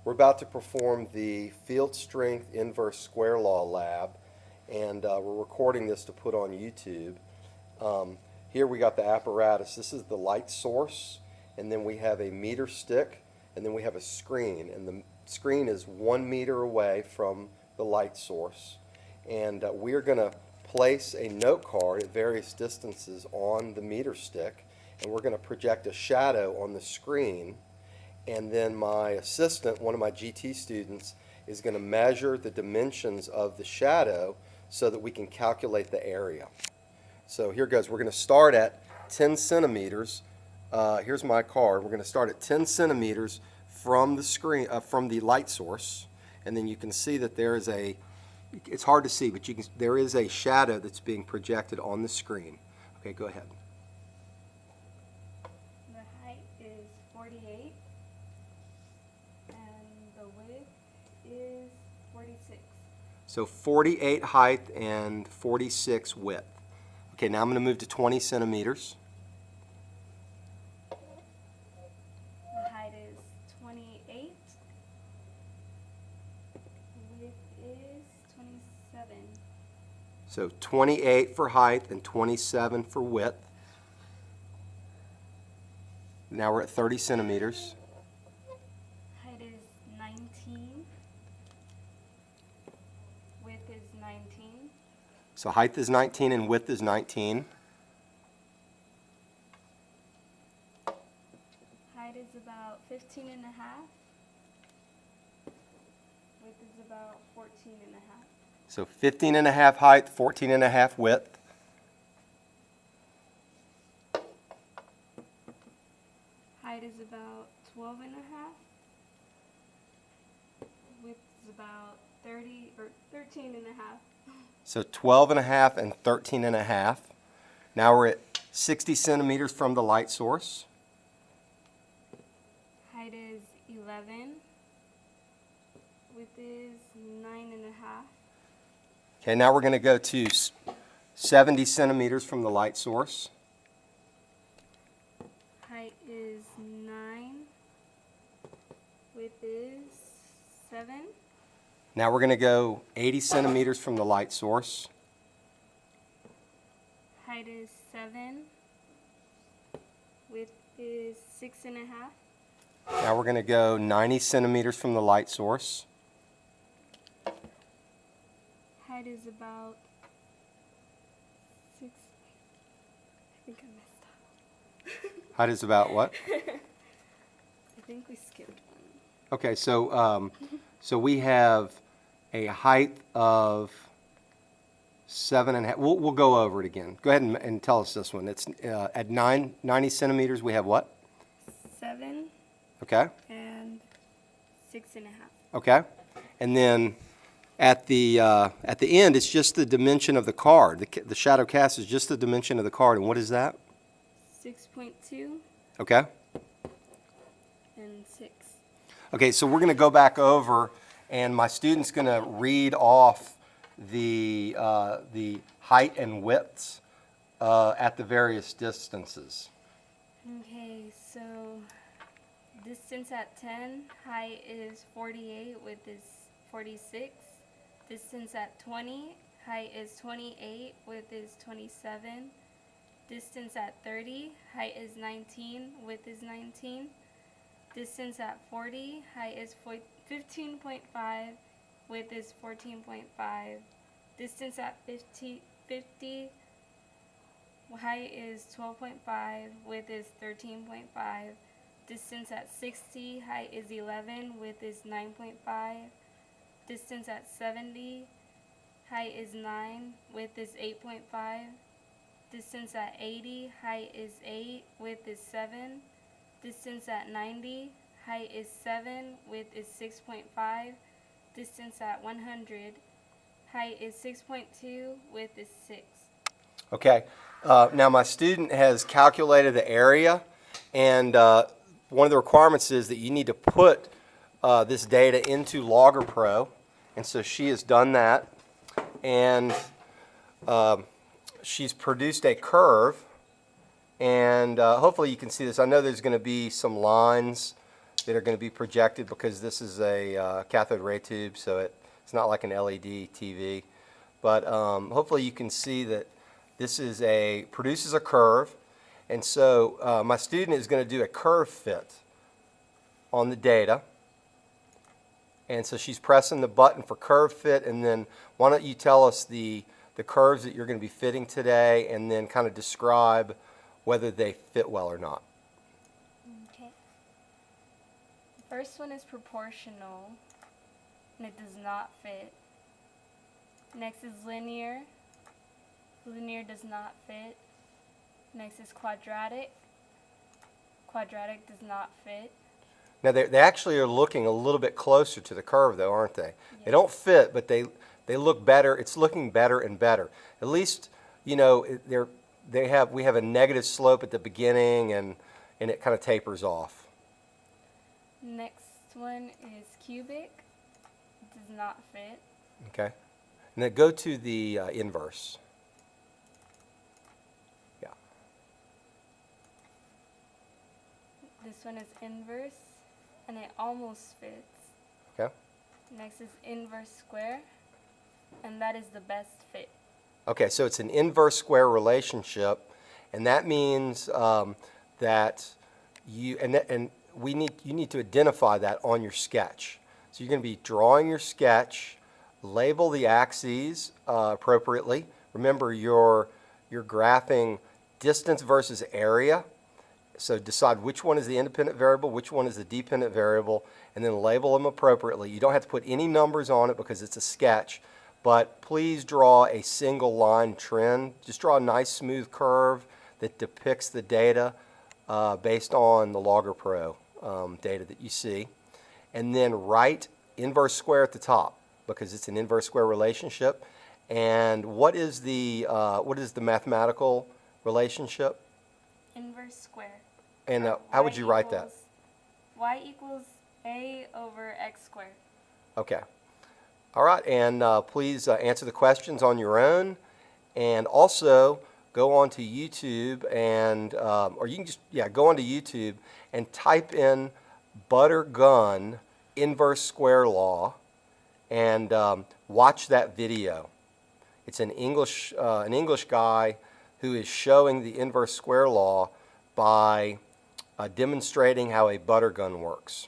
We're about to perform the field strength inverse square law lab, and we're recording this to put on YouTube. Here we got the apparatus. This is the light source, and then we have a meter stick, and then we have a screen, and the screen is 1 meter away from the light source. And we're going to place a note card at various distances on the meter stick, and we're going to project a shadow on the screen. And then my assistant, one of my GT students, is going to measure the dimensions of the shadow so that we can calculate the area. So here goes. We're going to start at 10 centimeters. Here's my card. We're going to start at 10 centimeters from the screen, from the light source, and then you can see that there is a. It's hard to see, but there is a shadow that's being projected on the screen. Okay, go ahead. The height is 48. The width is 46. So 48 height and 46 width. Okay, now I'm going to move to 20 centimeters. The height is 28. Width is 27. So 28 for height and 27 for width. Now we're at 30 centimeters. Height is 19. Width is 19. So height is 19 and width is 19. Height is about 15 and a half. Width is about 14 and a half. So 15 and a half height, 14 and a half width. Height is about 12 and a half. Width is about 30 or 13 and a half. So 12 and a half and 13 and a half. Now we're at 60 centimeters from the light source. Height is 11. Width is 9 and a half. Okay, now we're going to go to 70 centimeters from the light source. Height is 9. Width is 7. Now we're going to go 80 centimeters from the light source. Height is 7. Width is 6 and a half. Now we're going to go 90 centimeters from the light source. Height is about 6. I think I messed up. Height is about what? I think we skipped one. Okay, so we have a height of 7.5. We'll go over it again. Go ahead and tell us this one. It's at 90 centimeters. We have what? 7 Okay. and 6 and a half. Okay. And then at the end, it's just the dimension of the card. The shadow cast is just the dimension of the card. And what is that? 6.2 Okay. and 6. Okay, so we're going to go back over, and my student's going to read off the height and widths at the various distances. Okay, so distance at 10, height is 48, width is 46. Distance at 20, height is 28, width is 27. Distance at 30, height is 19, width is 19. Distance at 40, height is 15.5, width is 14.5. Distance at 50, height is 12.5, width is 13.5. Distance at 60, height is 11, width is 9.5. Distance at 70, height is 9, width is 8.5. Distance at 80, height is 8, width is 7. Distance at 90, height is 7, width is 6.5. Distance at 100, height is 6.2, width is 6. Okay. Now my student has calculated the area, and one of the requirements is that you need to put this data into Logger Pro, and so she has done that, and she's produced a curve, and hopefully you can see this. I know there's going to be some lines that are going to be projected because this is a cathode ray tube, so it's not like an LED TV. But hopefully you can see that this produces a curve. And so my student is going to do a curve fit on the data. And so she's pressing the button for curve fit, and then why don't you tell us the curves that you're going to be fitting today, and then kind of describe whether they fit well or not. Okay. First one is proportional, and it does not fit. Next is linear. Linear does not fit. Next is quadratic. Quadratic does not fit. Now they actually are looking a little bit closer to the curve though, aren't they? Yes. They don't fit, but they look better. It's looking better and better. At least, you know, we have a negative slope at the beginning, and it kind of tapers off. Next one is cubic. It does not fit. Okay. And then go to the inverse. Yeah. This one is inverse, and it almost fits. Okay. Next is inverse square, and that is the best fit. Okay, so it's an inverse square relationship, and that means that you need to identify that on your sketch. So you're going to be drawing your sketch, label the axes appropriately. Remember, you're graphing distance versus area. So decide which one is the independent variable, which one is the dependent variable, and then label them appropriately. You don't have to put any numbers on it because it's a sketch, but please draw a single line trend. Just draw a nice smooth curve that depicts the data based on the Logger Pro data that you see. And then write inverse square at the top because it's an inverse square relationship. And what is the mathematical relationship? Inverse square. And how would you write that? Y equals A over X squared. Okay. All right, and please answer the questions on your own, and also go onto YouTube and, or you can just, go onto YouTube and type in butter gun inverse square law and watch that video. It's an English guy who is showing the inverse square law by demonstrating how a butter gun works.